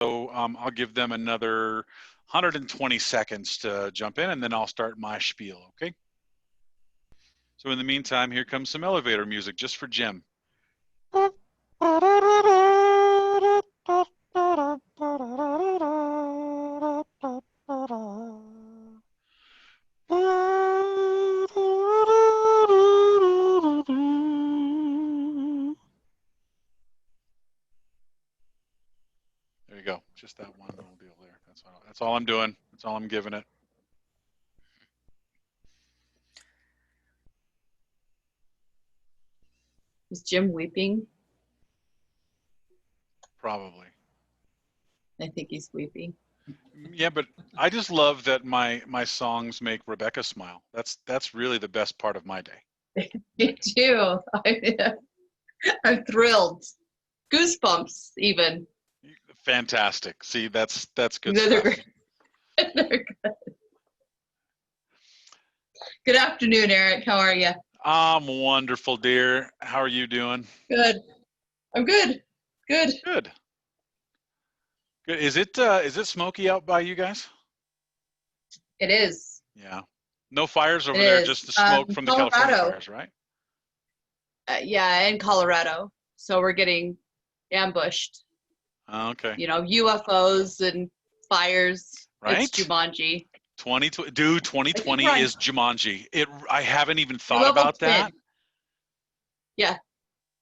I'll give them another 120 seconds to jump in, and then I'll start my spiel, okay? So in the meantime, here comes some elevator music just for Jim. There you go. Just that one little deal there. That's all I'm doing. That's all I'm giving it. Is Jim weeping? Probably. I think he's weeping. Yeah, but I just love that my songs make Rebecca smile. That's really the best part of my day. Me too. I'm thrilled. Goosebumps even. Fantastic. See, that's good They're stuff. great. They're good. Good afternoon, Eric. How are you? I'm wonderful, dear. How are you doing? Good. I'm good. Good. Good. Good. Is it smoky out by you guys? It is. Yeah. No fires over It there, is. just the smoke from the California fires, right? Yeah, in Colorado. So we're getting ambushed. Oh, okay. You know, UFOs and fires. Right? It's Jumanji. 2020 is Jumanji. I haven't even thought We're about level 10. that. Yeah.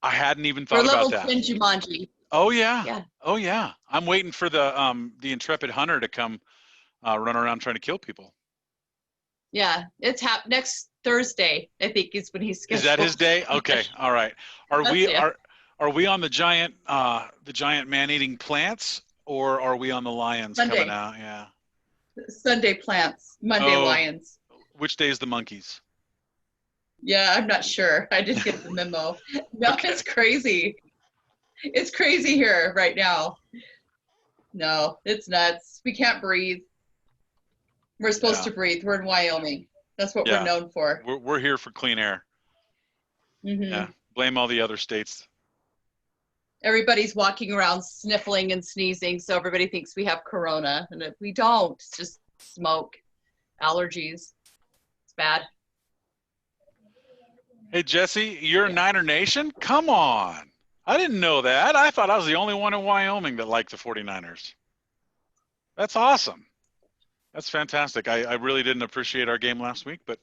I hadn't even thought We're about level that. 10 Jumanji. Oh yeah. Yeah. Oh yeah. I'm waiting for the intrepid hunter to come run around trying to kill people. Yeah, it's next Thursday, I think, is when he's scheduled. Is that his day? Okay. All right. Are we on the giant man-eating plants, or are we on the lions Sunday. coming out? Yeah. Sunday plants, Monday lions. Which day is the monkeys? Yeah, I'm not sure. I didn't get the memo. No, okay. It's crazy. It's crazy here right now. No, it's nuts. We can't breathe. We're supposed to breathe. We're in Wyoming. That's what we're known for. We're here for clean air. Mm-hmm. Yeah. Blame all the other states. Everybody's walking around sniffling and sneezing, so everybody thinks we have corona, and we don't. It's just smoke, allergies. It's bad. Hey, Jesse, you're Niner Nation? Come on. I didn't know that. I thought I was the only one in Wyoming that liked the 49ers. That's awesome. That's fantastic. I really didn't appreciate our game last week, but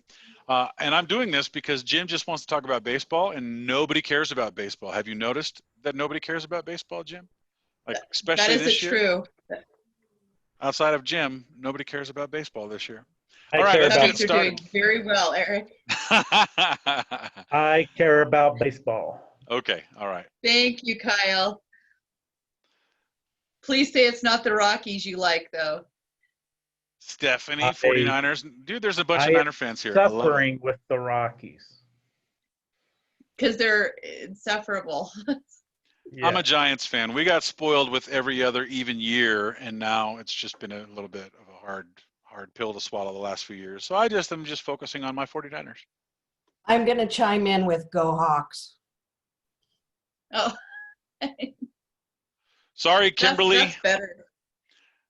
and I'm doing this because Jim just wants to talk about baseball, and nobody cares about baseball. Have you noticed that nobody cares about baseball, Jim? Like, especially this year? That is true. Outside of Jim, nobody cares about baseball this year. All right, let's get started. Doing very well, Eric. I care about baseball. Okay, all right. Thank you, Kyle. Please say it's not the Rockies you like, though. Stephanie, 49ers. Dude, there's a bunch of Niner fans here. Suffering with the Rockies. Because they're insufferable. Yeah. I'm a Giants fan. We got spoiled with every other even year, and now it's just been a little bit of a hard pill to swallow the last few years. So I'm just focusing on my 49ers. I'm going to chime in with Go Hawks. Oh. Sorry, Kimberly. That's better.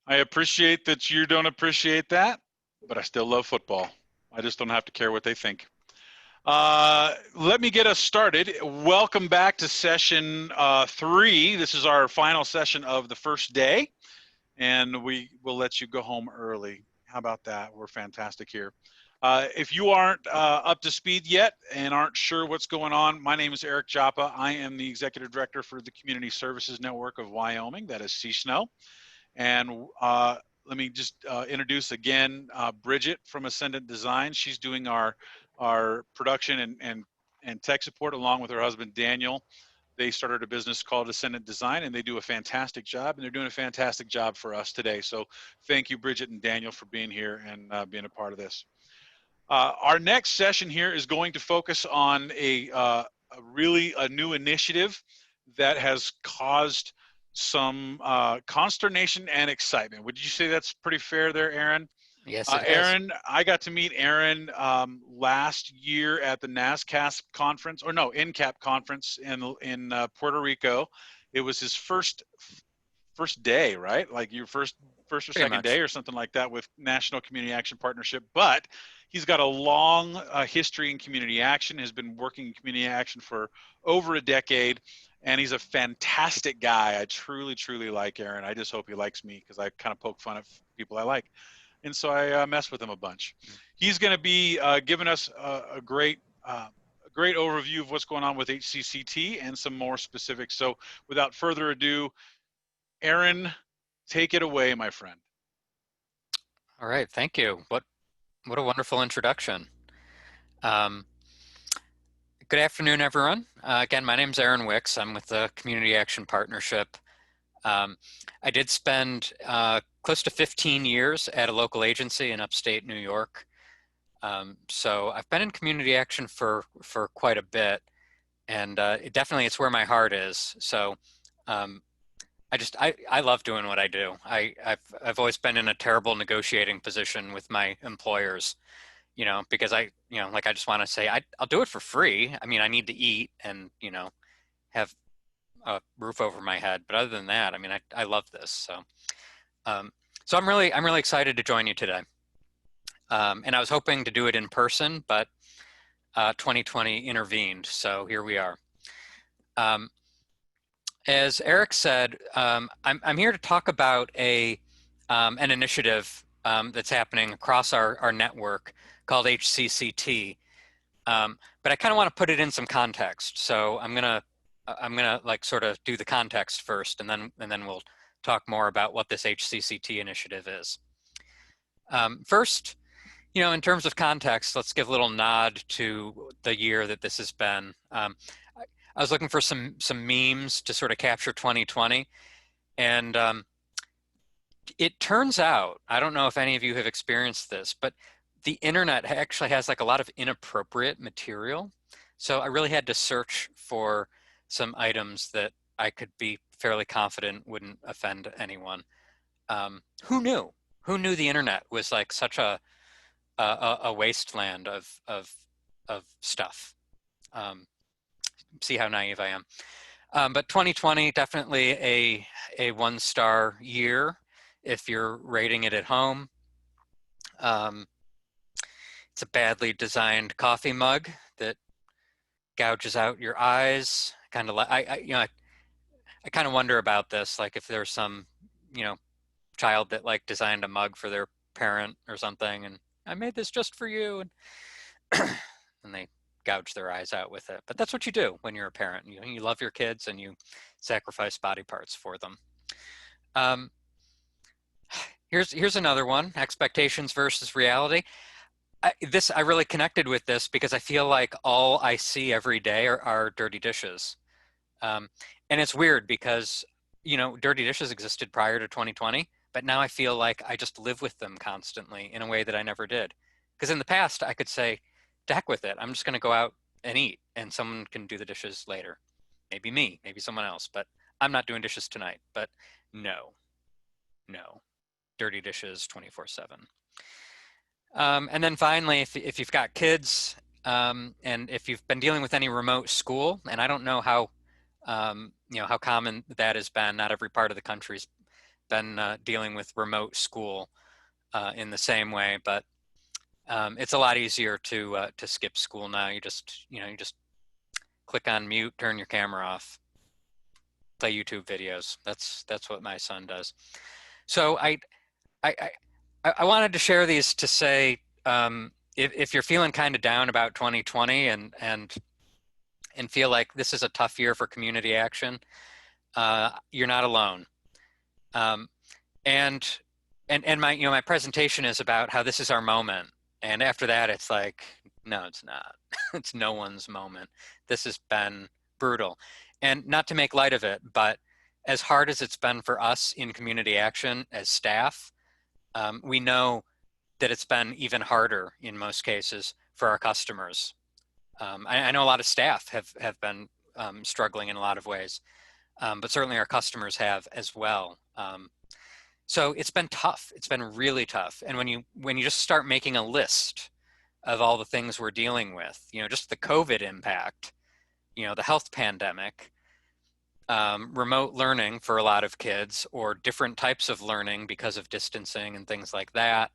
I appreciate that you don't appreciate that, but I still love football. I just don't have to care what they think. Let me get us started. Welcome back to session 3. This is our final session of the first day, and we will let you go home early. How about that? We're fantastic here. If you aren't up to speed yet and aren't sure what's going on, my name is Eric Joppa. I am the Executive Director for the Community Services Network of Wyoming, that is CSNOW. And let me just introduce again Bridget from Ascendant Design. She's doing our production and tech support along with her husband Daniel. They started a business called Ascendant Design, and they do a fantastic job, and they're doing a fantastic job for us today. So thank you, Bridget and Daniel, for being here and being a part of this. Our next session here is going to focus on a new initiative that has caused some consternation and excitement. Would you say that's pretty fair there, Aaron? Yes, it Aaron, I got to meet Aaron last year at the NASCAS conference, or no, NCAP conference in Puerto Rico. It was his first first day, right? Like your first or Pretty second much. day or something like that with National Community Action Partnership. But he's got a long history in community action, has been working in community action for over a decade, and he's a fantastic guy. I truly, truly like Aaron. I just hope he likes me because I kind of poke fun at people I like. And so I mess with him a bunch. He's going to be giving us a great overview of what's going on with HCCT and some more specifics. So without further ado, Aaron, take it away, my friend. All right, thank you. What a wonderful introduction. Good afternoon, everyone. Again, my name is Aaron Wicks. I'm with the Community Action Partnership. I did spend close to 15 years at a local agency in upstate New York. So I've been in community action for quite a bit, and it's where my heart is. So I love doing what I do. I've always been in a terrible negotiating position with my employers, because I just want to say I'll do it for free. I mean, I need to eat and, have a roof over my head. But other than that, I mean, I love this. So, so I'm really excited to join you today. And I was hoping to do it in person, but 2020 intervened. So here we are. As Eric said, I'm here to talk about an initiative that's happening across our network called HCCT. But I kind of want to put it in some context. So I'm gonna like sort of do the context first, and then we'll talk more about what this HCCT initiative is. First, in terms of context, let's give a little nod to the year that this has been. I was looking for some memes to sort of capture 2020, and it turns out, I don't know if any of you have experienced this, but the internet actually has like a lot of inappropriate material. So I really had to search for some items that I could be fairly confident wouldn't offend anyone. Who knew? Who knew the internet was like such a wasteland of stuff? See how naive I am. But 2020, definitely a 1-star year if you're rating it at home. It's a badly designed coffee mug that gouges out your eyes. Kind of like I kind of wonder about this, like if there's some child that like designed a mug for their parent or something, and I made this just for you, and and they gouge their eyes out with it. But that's what you do when you're a parent. You love your kids and you sacrifice body parts for them. Here's another one: expectations versus reality. I really connected with this because I feel like all I see every day are dirty dishes. And it's weird because, dirty dishes existed prior to 2020, but now I feel like I just live with them constantly in a way that I never did. Because in the past, I could say, to heck with it, I'm just going to go out and eat, and someone can do the dishes later. Maybe me, maybe someone else, but I'm not doing dishes tonight. But no, dirty dishes 24/7. And then finally, if you've got kids, and if you've been dealing with any remote school, and I don't know how how common that has been. Not every part of the country's been dealing with remote school in the same way, but it's a lot easier to skip school now. You just click on mute, turn your camera off, play YouTube videos. That's what my son does. So I wanted to share these to say, if you're feeling kind of down about 2020 and feel like this is a tough year for community action, you're not alone. And my my presentation is about how this is our moment. And after that, it's like, no, it's not. It's no one's moment. This has been brutal. And not to make light of it, but as hard as it's been for us in community action as staff, we know that it's been even harder in most cases for our customers. I know a lot of staff have been struggling in a lot of ways, but certainly our customers have as well. So it's been tough. It's been really tough. And when you just start making a list of all the things we're dealing with, just the COVID impact, the health pandemic, remote learning for a lot of kids, or different types of learning because of distancing and things like that,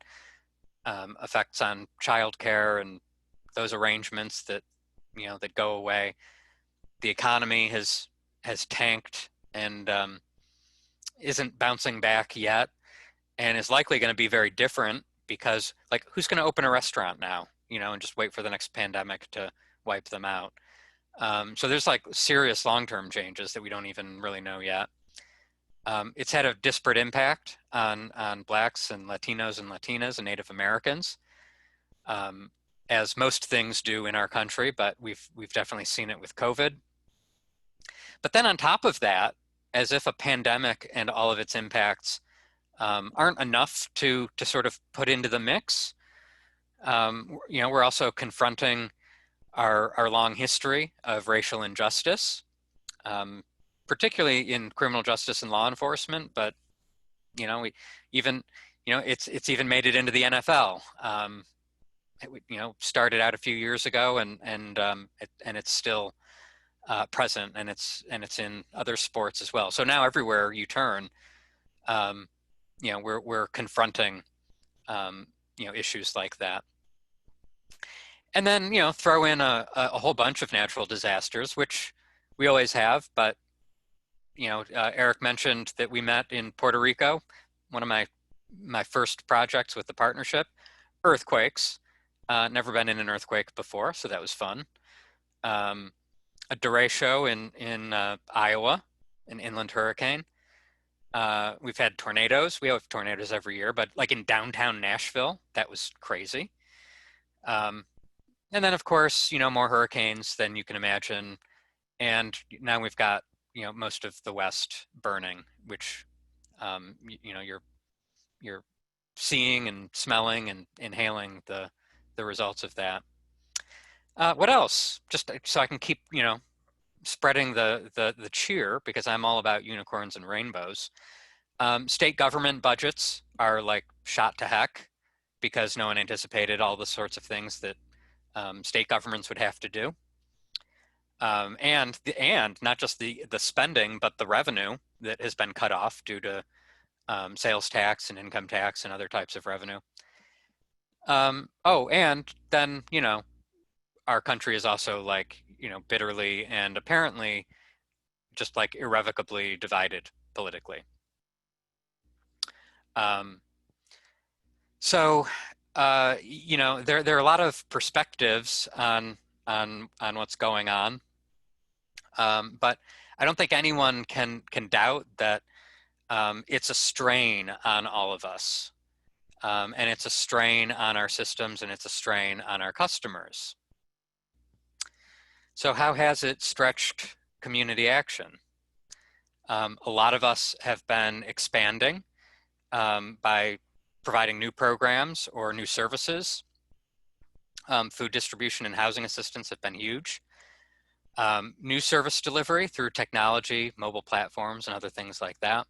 effects on childcare and those arrangements that, that go away. The economy has tanked and isn't bouncing back yet, and is likely going to be very different because, like, who's going to open a restaurant now, and just wait for the next pandemic to wipe them out? So there's like serious long-term changes that we don't even really know yet. It's had a disparate impact on Blacks and Latinos and Latinas and Native Americans, as most things do in our country, but we've definitely seen it with COVID. But then on top of that, as if a pandemic and all of its impacts aren't enough to sort of put into the mix, we're also confronting our long history of racial injustice, particularly in criminal justice and law enforcement. But we even, it's even made it into the NFL. It started out a few years ago, and it's still present, and it's in other sports as well. So now everywhere you turn, we're confronting issues like that. And then, throw in a whole bunch of natural disasters, which we always have. But, Eric mentioned that we met in Puerto Rico, one of my first projects with the partnership. Earthquakes. Never been in an earthquake before, so that was fun. A derecho in Iowa, an inland hurricane. We've had tornadoes. We have tornadoes every year, but like in downtown Nashville, that was crazy. And then, of course, more hurricanes than you can imagine. And now we've got, most of the West burning, which, you're seeing and smelling and inhaling the results of that. What else? Just so I can keep, spreading the cheer, because I'm all about unicorns and rainbows. State government budgets are like shot to heck because no one anticipated all the sorts of things that state governments would have to do, and not just the spending, but the revenue that has been cut off due to sales tax and income tax and other types of revenue. And then our country is also like bitterly and apparently just like irrevocably divided politically. So there are a lot of perspectives on what's going on, but I don't think anyone can doubt that it's a strain on all of us, and it's a strain on our systems, and it's a strain on our customers. So how has it stretched community action? A lot of us have been expanding by providing new programs or new services. Food distribution and housing assistance have been huge. New service delivery through technology, mobile platforms, and other things like that.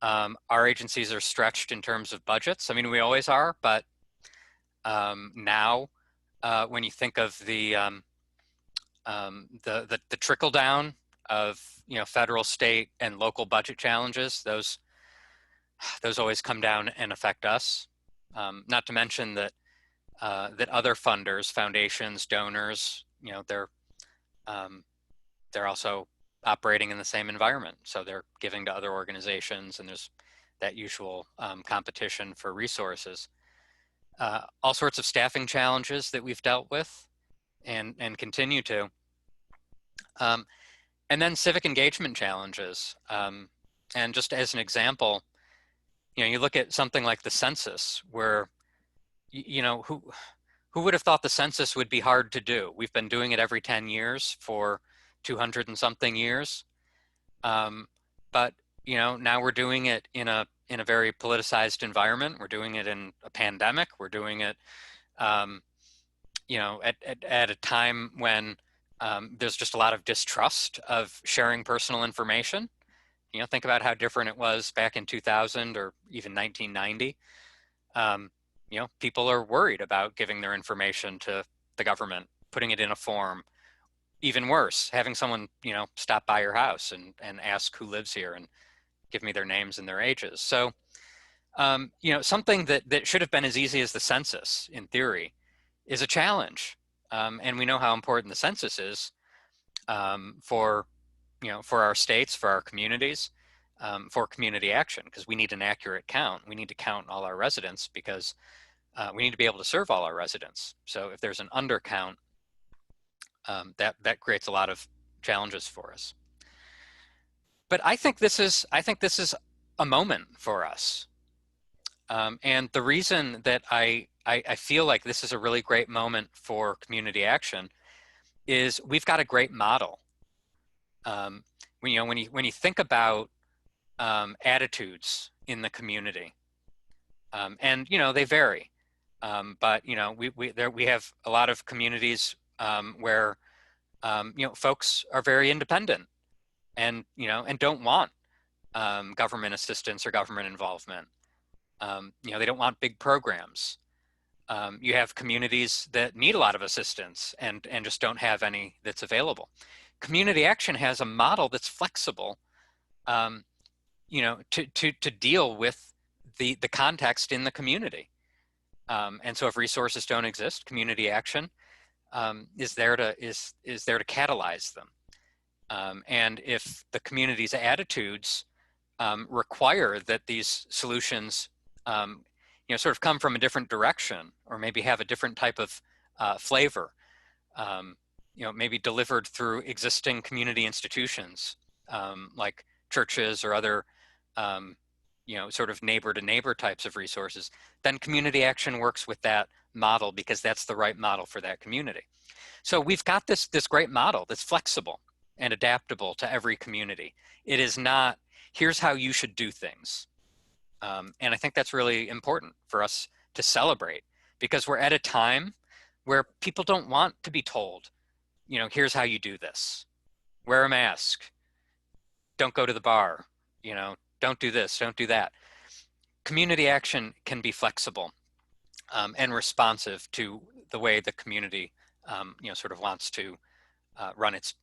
Our agencies are stretched in terms of budgets. I mean, we always are, but now when you think of the trickle down of federal, state, and local budget challenges, those always come down and affect us. Not to mention that other funders, foundations, donors, they're also operating in the same environment. So they're giving to other organizations, and there's that usual competition for resources. All sorts of staffing challenges that we've dealt with and continue to. And then civic engagement challenges. And just as an example, you look at something like the census, where, who would have thought the census would be hard to do? We've been doing it every 10 years for 200 and something years. But, now we're doing it in a very politicized environment. We're doing it in a pandemic. We're doing it, at a time when there's just a lot of distrust of sharing personal information. Think about how different it was back in 2000 or even 1990. People are worried about giving their information to the government, putting it in a form, even worse, having someone, stop by your house and ask who lives here and give me their names and their ages. So, something that should have been as easy as the census in theory is a challenge. And we know how important the census is for our states, for our communities, for community action, because we need an accurate count. We need to count all our residents because we need to be able to serve all our residents. So if there's an undercount, that creates a lot of challenges for us. But I think this is a moment for us. And the reason that I feel like this is a really great moment for community action is we've got a great model. When you think about attitudes in the community, and they vary, but we have a lot of communities where folks are very independent and don't want government assistance or government involvement. They don't want big programs. You have communities that need a lot of assistance and just don't have any that's available. Community action has a model that's flexible, to deal with the context in the community. And so if resources don't exist, community action is there to catalyze them. And if the community's attitudes require that these solutions sort of come from a different direction, or maybe have a different type of flavor, maybe delivered through existing community institutions like churches or other sort of neighbor to neighbor types of resources, then community action works with that model because that's the right model for that community. So we've got this great model that's flexible and adaptable to every community. It is not, here's how you should do things. And I think that's really important for us to celebrate, because we're at a time where people don't want to be told, here's how you do this. Wear a mask. Don't go to the bar. Don't do this, don't do that. Community action can be flexible and responsive to the way the community sort of wants to run its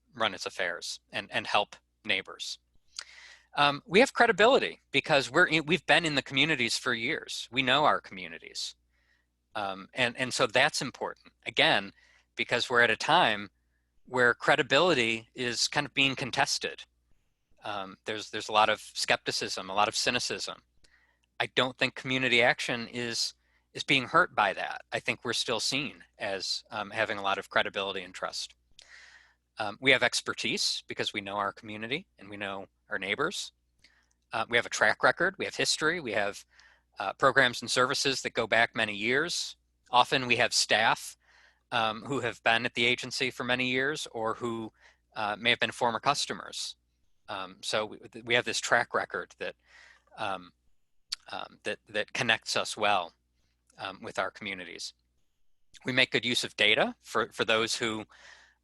affairs and help neighbors. We have credibility because we've been in the communities for years. We know our communities. And so that's important, again, because we're at a time where credibility is kind of being contested. There's a lot of skepticism, a lot of cynicism. I don't think community action is being hurt by that. I think we're still seen as having a lot of credibility and trust. We have expertise because we know our community and we know our neighbors. We have a track record, we have history, we have programs and services that go back many years. Often we have staff who have been at the agency for many years or who may have been former customers. So we have this track record that that connects us well with our communities. We make good use of data for those who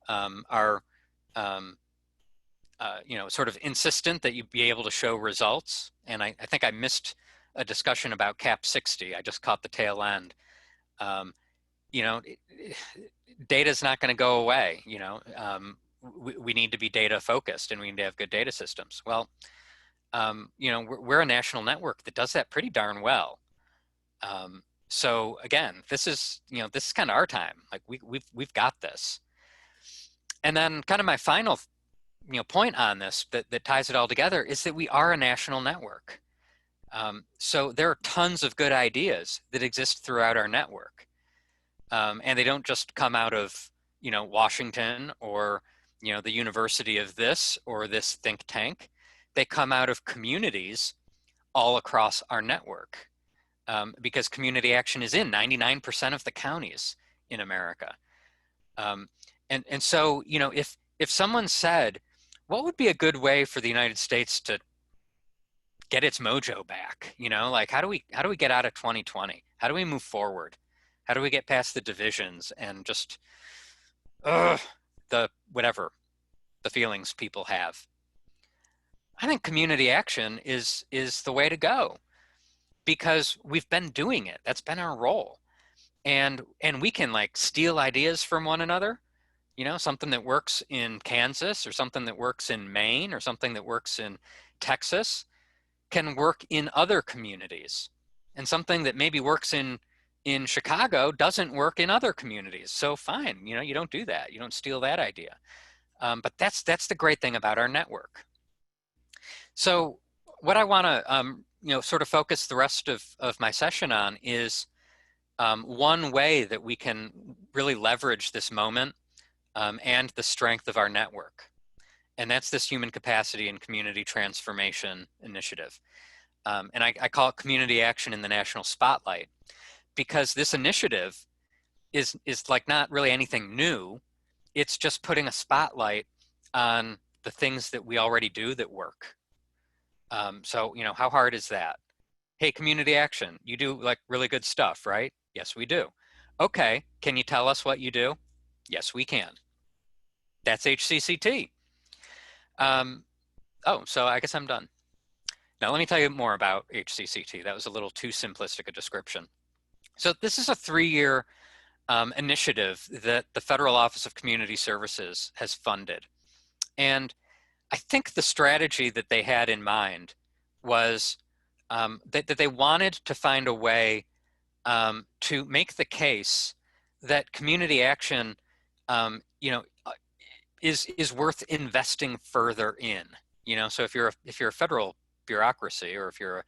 are sort of insistent that you be able to show results. And I think I missed a discussion about CAP 60. I just caught the tail end. Data is not going to go away. We need to be data focused and we need to have good data systems. Well, we're a national network that does that pretty darn well. So again, this is kind of our time. Like we've got this. And then kind of my final point on this that ties it all together is that we are a national network. So there are tons of good ideas that exist throughout our network. And they don't just come out of, Washington or, the university of this or this think tank. They come out of communities all across our network because community action is in 99% of the counties in America. And so, if someone said, what would be a good way for the United States to get its mojo back? Like how do we get out of 2020? How do we move forward? How do we get past the divisions and just the feelings people have? I think community action is the way to go because we've been doing it. That's been our role. And we can like steal ideas from one another. You know, something that works in Kansas or something that works in Maine or something that works in Texas can work in other communities. And something that maybe works in Chicago doesn't work in other communities. So fine, you know, you don't do that. You don't steal that idea. But that's the great thing about our network. So what I want to you know, sort of focus the rest of my session on is one way that we can really leverage this moment and the strength of our network. And that's this human capacity and community transformation initiative. And I call it community action in the national spotlight, because this initiative is like not really anything new. It's just putting a spotlight on the things that we already do that work. So, you know, how hard is that? Hey, community action, you do like really good stuff, right? Yes, we do. Okay, can you tell us what you do? Yes, we can. That's HCCT. Oh, so I guess I'm done. Now let me tell you more about HCCT. That was a little too simplistic a description. So this is a 3-year initiative that the Federal Office of Community Services has funded. And I think the strategy that they had in mind was that they wanted to find a way to make the case that community action, you know, is worth investing further in. You know, so if you're a federal bureaucracy, or if you're a,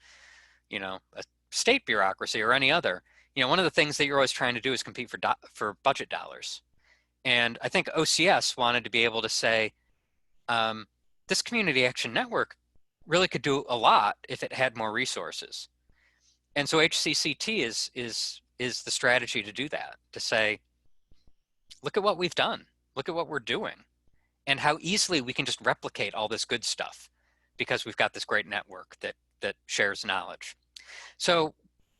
you know, a state bureaucracy or any other, you know, one of the things that you're always trying to do is compete for budget dollars. And I think OCS wanted to be able to say, this community action network really could do a lot if it had more resources. And so HCCT is the strategy to do that, to say, look at what we've done, look at what we're doing, and how easily we can just replicate all this good stuff because we've got this great network that shares knowledge. So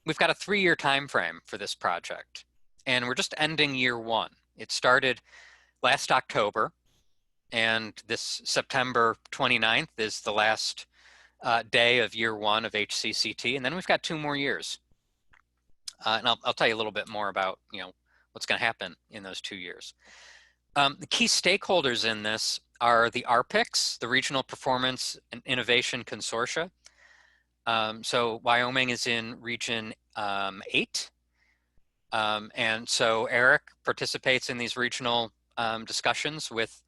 we've got a 3-year time frame for this project, and we're just ending year 1. It started last October, and this September 29th is the last day of year 1 of HCCT, and then we've got 2 more years. And I'll tell you a little bit more about, you know, what's going to happen in those 2 years. The key stakeholders in this are the RPICs, the Regional Performance and Innovation Consortia. So Wyoming is in Region 8. And so Eric participates in these regional discussions with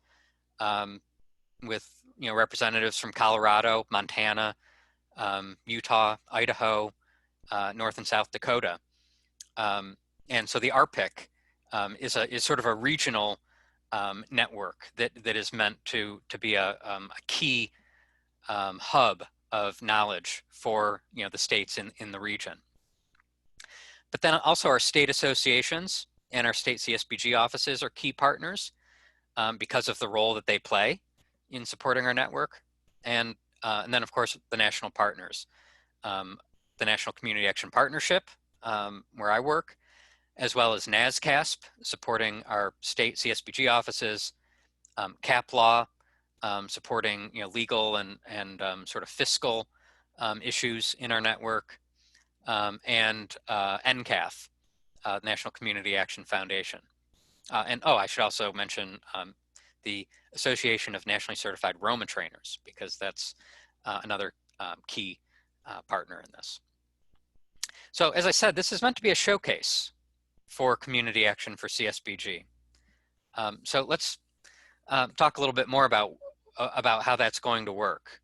you know, representatives from Colorado, Montana, Utah, Idaho, North and South Dakota. And so the RPIC is sort of a regional network that is meant to be a key hub of knowledge for, you know, the states in the region. But then also our state associations and our state CSBG offices are key partners because of the role that they play in supporting our network. And then of course the national partners, the National Community Action Partnership, where I work, as well as NASCASP, supporting our state CSBG offices, CAP Law, supporting, you know, legal and sort of fiscal issues in our network, and NCAF, National Community Action Foundation. And oh, I should also mention the Association of Nationally Certified Roma Trainers, because that's another key partner in this. So as I said, this is meant to be a showcase for community action for CSBG. So let's talk a little bit more about how that's going to work.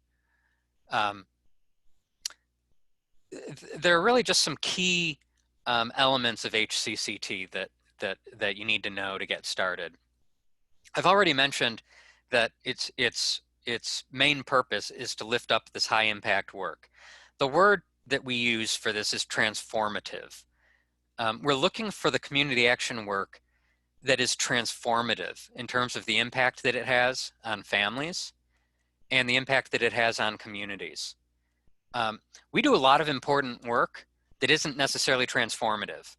There are really just some key elements of HCCT that you need to know to get started. I've already mentioned that its main purpose is to lift up this high impact work. The word that we use for this is transformative. We're looking for the community action work that is transformative in terms of the impact that it has on families and the impact that it has on communities. We do a lot of important work that isn't necessarily transformative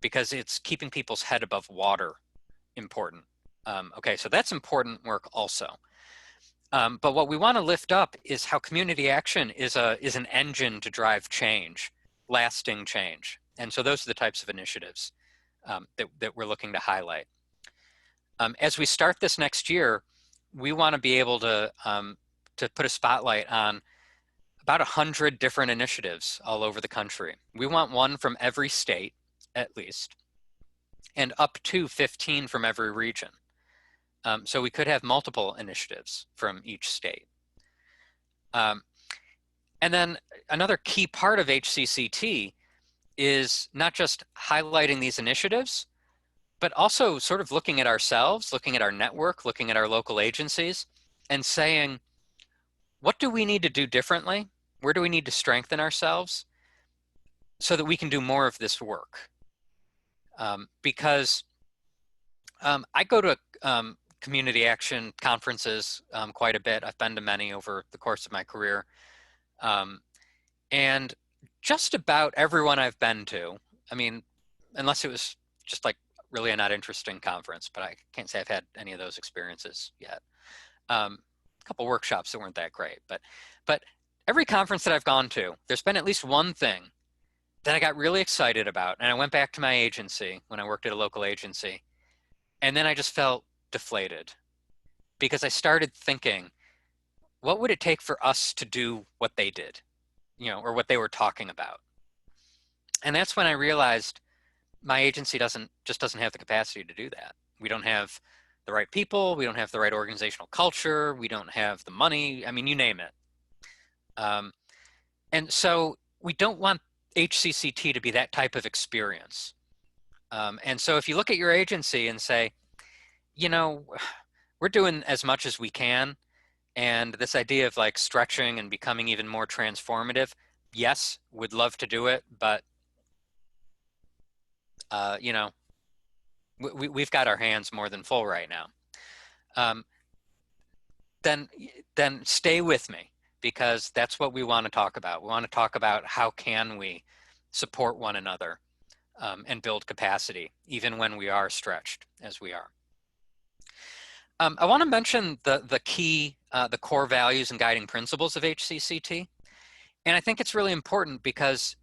because it's keeping people's head above water important. Okay, so that's important work also. But what we want to lift up is how community action is an engine to drive change, lasting change. And so those are the types of initiatives that we're looking to highlight. As we start this next year, we want to be able to put a spotlight on about 100 different initiatives all over the country. We want one from every state, at least, and up to 15 from every region. So we could have multiple initiatives from each state. And then another key part of HCCT is not just highlighting these initiatives, but also sort of looking at ourselves, looking at our network, looking at our local agencies, and saying, what do we need to do differently? Where do we need to strengthen ourselves so that we can do more of this work? Because I go to community action conferences quite a bit. I've been to many over the course of my career. And just about everyone I've been to, I mean, unless it was just like really a not interesting conference, but I can't say I've had any of those experiences yet. A couple workshops that weren't that great, but every conference that I've gone to, there's been at least one thing that I got really excited about. And I went back to my agency when I worked at a local agency. And then I just felt deflated because I started thinking, what would it take for us to do what they did, or what they were talking about? And that's when I realized my agency just doesn't have the capacity to do that. We don't have the right people. We don't have the right organizational culture. We don't have the money. I mean, you name it. And so we don't want HCCT to be that type of experience. And so if you look at your agency and say, we're doing as much as we can, and this idea of like stretching and becoming even more transformative, yes, would love to do it, but we've got our hands more than full right now. Then stay with me, because that's what we want to talk about. We want to talk about how can we support one another and build capacity, even when we are stretched as we are. I want to mention the key, the core values and guiding principles of HCCT. And I think it's really important because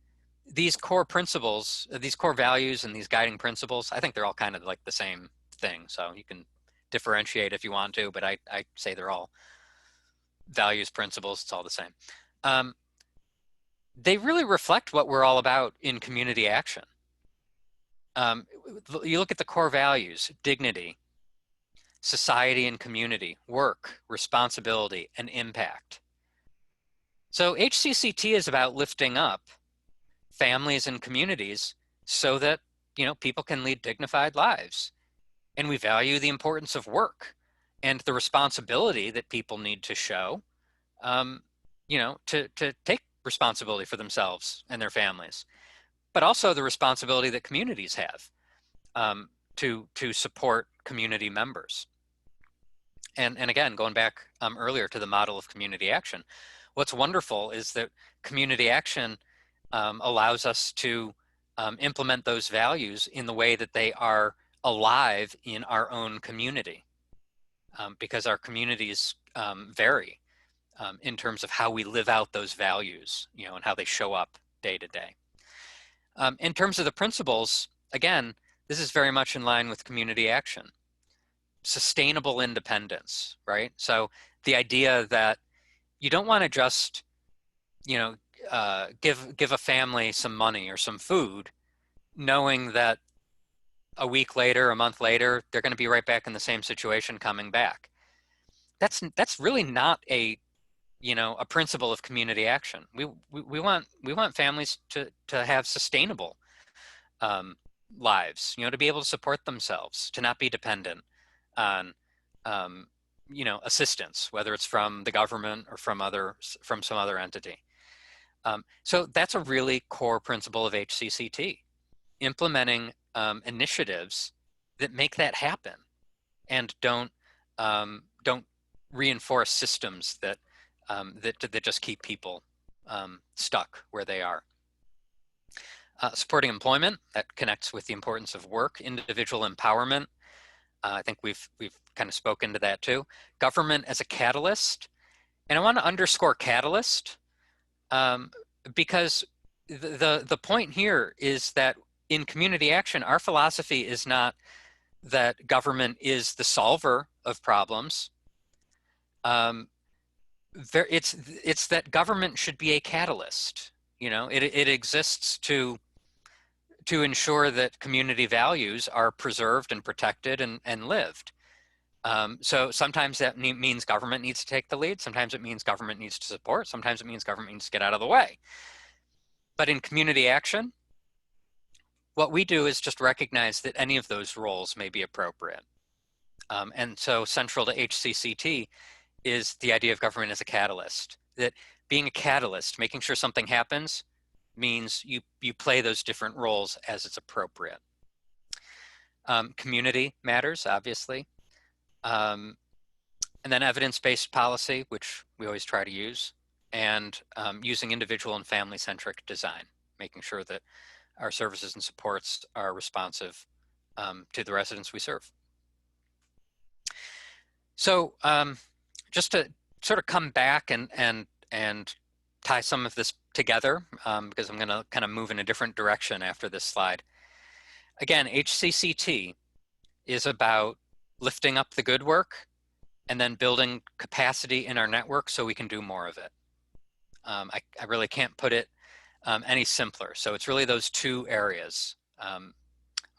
these core principles, these core values and these guiding principles, I think they're all kind of like the same thing. So you can differentiate if you want to, but I say they're all values, principles, it's all the same. They really reflect what we're all about in community action. You look at the core values: dignity, society and community, work, responsibility, and impact. So HCCT is about lifting up families and communities so that people can lead dignified lives. And we value the importance of work and the responsibility that people need to show, to take responsibility for themselves and their families, but also the responsibility that communities have to support community members. And again, going back earlier to the model of community action, what's wonderful is that community action allows us to implement those values in the way that they are alive in our own community, because our communities vary in terms of how we live out those values, and how they show up day to day. In terms of the principles, again, this is very much in line with community action. Sustainable independence, right? So the idea that you don't want to just, give a family some money or some food, knowing that a week later, a month later, they're going to be right back in the same situation coming back. That's really not a principle of community action. We want families to have sustainable lives, to be able to support themselves, to not be dependent on assistance, whether it's from the government or from some other entity. So that's a really core principle of HCCT, implementing initiatives that make that happen and don't reinforce systems that just keep people stuck where they are. Supporting employment, that connects with the importance of work. Individual empowerment, I think we've kind of spoken to that too. Government as a catalyst, and I want to underscore catalyst because the point here is that in community action, our philosophy is not that government is the solver of problems. It's that government should be a catalyst. You know, it exists to ensure that community values are preserved and protected and lived. So sometimes that means government needs to take the lead. Sometimes it means government needs to support. Sometimes it means government needs to get out of the way. But in community action, what we do is just recognize that any of those roles may be appropriate. And so central to HCCT is the idea of government as a catalyst, that being a catalyst, making sure something happens, means you play those different roles as it's appropriate. Community matters, obviously. And then evidence-based policy, which we always try to use, and using individual and family-centric design, making sure that our services and supports are responsive to the residents we serve. So just to sort of come back and tie some of this together, because I'm going to kind of move in a different direction after this slide. Again, HCCT is about lifting up the good work and then building capacity in our network so we can do more of it. I really can't put it any simpler. So it's really those two areas. I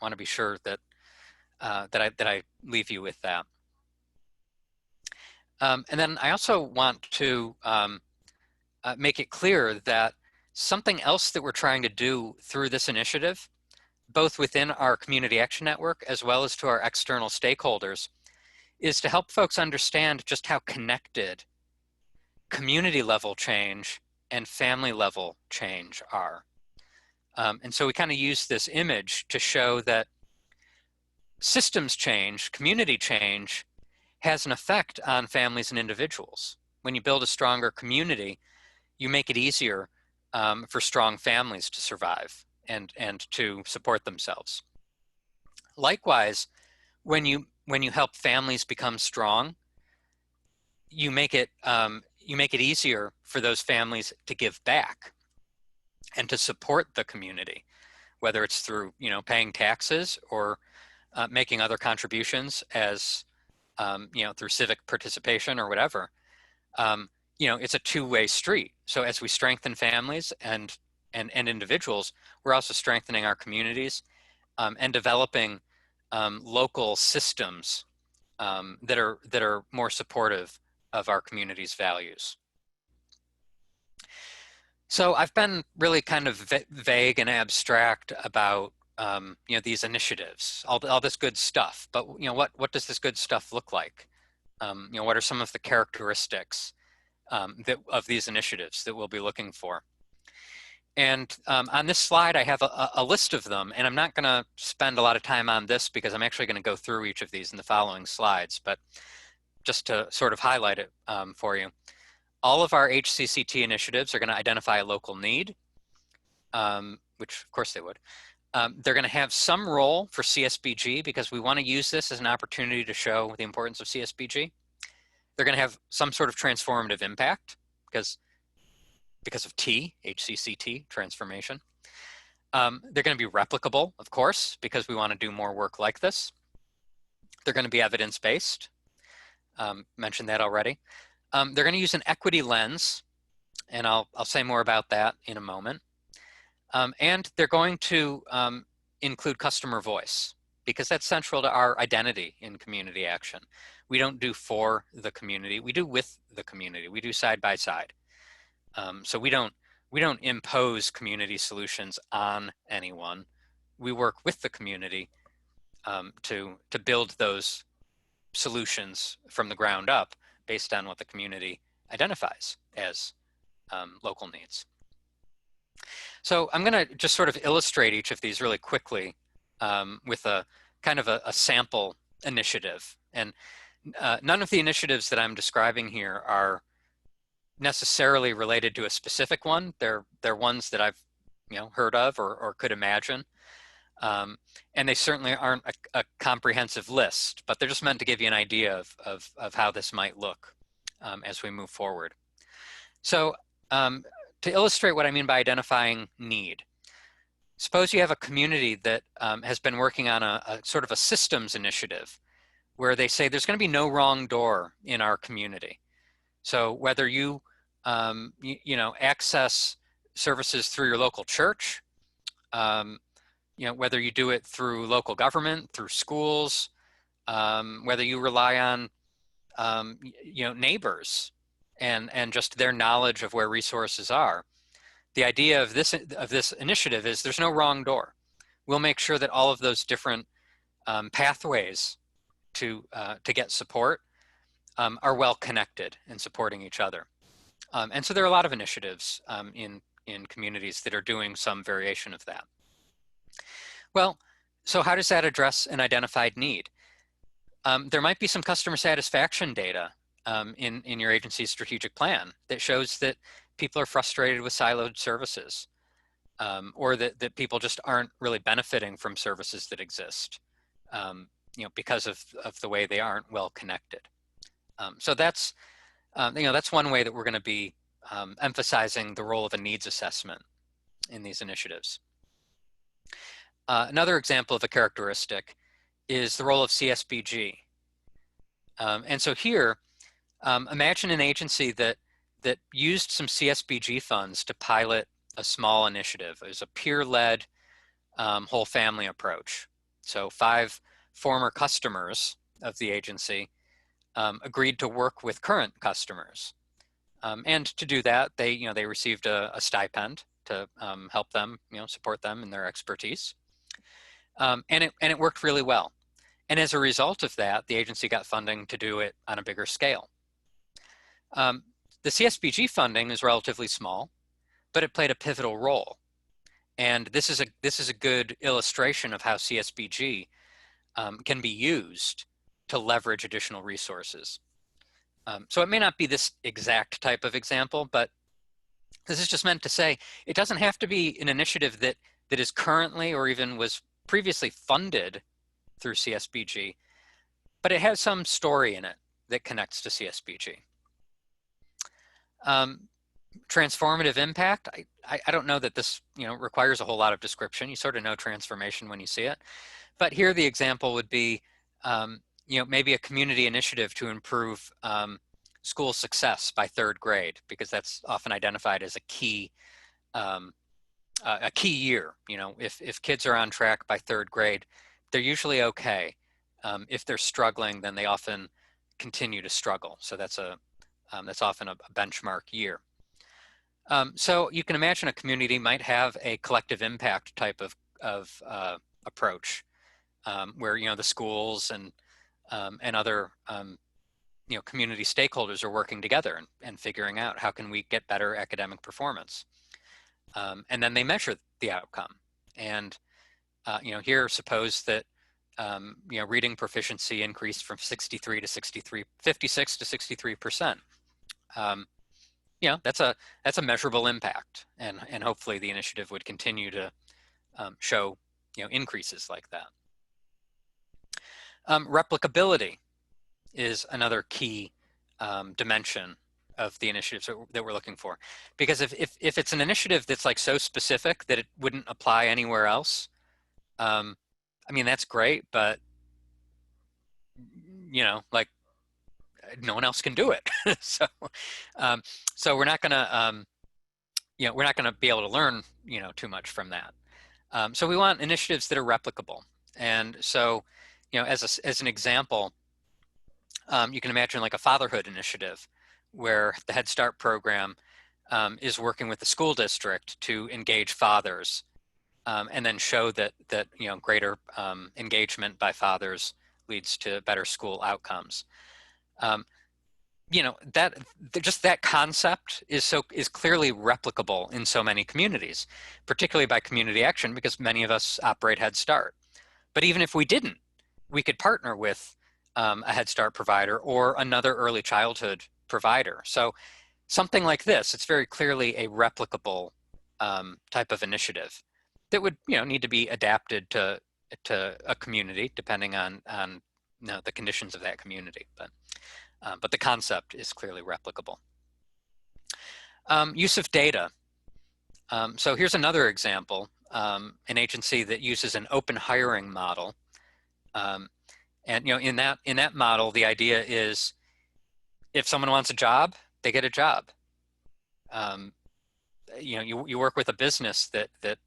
want to be sure that that I leave you with that. And then I also want to make it clear that something else that we're trying to do through this initiative, both within our Community Action Network as well as to our external stakeholders, is to help folks understand just how connected community level change and family level change are. And so we kind of use this image to show that systems change, community change, has an effect on families and individuals. When you build a stronger community, you make it easier for strong families to survive and to support themselves. Likewise, when you help families become strong, you make it easier for those families to give back and to support the community, whether it's through paying taxes or making other contributions as through civic participation or whatever. It's a two-way street. So as we strengthen families and individuals, we're also strengthening our communities and developing local systems that are more supportive of our community's values. So I've been really kind of vague and abstract about these initiatives, all this good stuff. But what does this good stuff look like? What are some of the characteristics of these initiatives that we'll be looking for? And on this slide, I have a list of them, and I'm not going to spend a lot of time on this because I'm actually going to go through each of these in the following slides. But just to sort of highlight it for you, all of our HCCT initiatives are going to identify a local need, which of course they would. They're going to have some role for CSBG because we want to use this as an opportunity to show the importance of CSBG. They're going to have some sort of transformative impact because of HCCT, transformation. They're going to be replicable, of course, because we want to do more work like this. They're going to be evidence-based. Mentioned that already. They're going to use an equity lens, and I'll say more about that in a moment. And they're going to include customer voice because that's central to our identity in community action. We don't do for the community, we do with the community. We do side by side. So we don't impose community solutions on anyone. We work with the community to build those solutions from the ground up based on what the community identifies as local needs. So I'm going to just sort of illustrate each of these really quickly with a kind of a sample initiative. And none of the initiatives that I'm describing here are necessarily related to a specific one. They're ones that I've heard of or could imagine. And they certainly aren't a comprehensive list, but they're just meant to give you an idea of how this might look as we move forward. So to illustrate what I mean by identifying need. suppose you have a community that has been working on a sort of a systems initiative where they say there's going to be no wrong door in our community. So whether you, access services through your local church, whether you do it through local government, through schools, whether you rely on, neighbors and just their knowledge of where resources are. The idea of this initiative is there's no wrong door. We'll make sure that all of those different pathways to get support are well connected and supporting each other. And so there are a lot of initiatives in communities that are doing some variation of that. Well, so how does that address an identified need? There might be some customer satisfaction data in your agency's strategic plan that shows that people are frustrated with siloed services, or that people just aren't really benefiting from services that exist, because of the way they aren't well connected. So that's one way that we're going to be emphasizing the role of a needs assessment in these initiatives. Another example of a characteristic is the role of CSBG. And so here, imagine an agency that used some CSBG funds to pilot a small initiative. It was a peer-led whole family approach. So 5 former customers of the agency agreed to work with current customers. And to do that, they received a stipend to help them, support them in their expertise. And it worked really well. And as a result of that, the agency got funding to do it on a bigger scale. The CSBG funding is relatively small, but it played a pivotal role. And this is a good illustration of how CSBG can be used to leverage additional resources. So it may not be this exact type of example, but this is just meant to say it doesn't have to be an initiative that is currently or even was previously funded through CSBG, but it has some story in it that connects to CSBG. Transformative impact, I don't know that this requires a whole lot of description. You sort of know transformation when you see it. But here the example would be maybe a community initiative to improve school success by 3rd grade, because that's often identified as a key year. If kids are on track by 3rd grade, they're usually okay. If they're struggling, then they often continue to struggle. So that's often a benchmark year. So you can imagine a community might have a collective impact type of approach, where the schools and other community stakeholders are working together and figuring out how can we get better academic performance, and then they measure the outcome. And here, suppose that reading proficiency increased from 56 to 63%. That's a measurable impact, and hopefully the initiative would continue to show increases like that. Replicability is another key dimension of the initiatives that we're looking for, because if it's an initiative that's like so specific that it wouldn't apply anywhere else, that's great, but like no one else can do it. So we're not gonna be able to learn too much from that. So we want initiatives that are replicable. And so as an example, you can imagine like a fatherhood initiative where the Head Start program is working with the school district to engage fathers, and then show that greater engagement by fathers leads to better school outcomes. Just that concept is clearly replicable in so many communities, particularly by community action, because many of us operate Head Start. But even if we didn't, we could partner with a Head Start provider or another early childhood provider. So something like this, it's very clearly a replicable type of initiative that would need to be adapted to a community depending on the conditions of that community. But the concept is clearly replicable. Use of data. So here's another example, an agency that uses an open hiring model. And in that model, the idea is if someone wants a job, they get a job. You work with a business that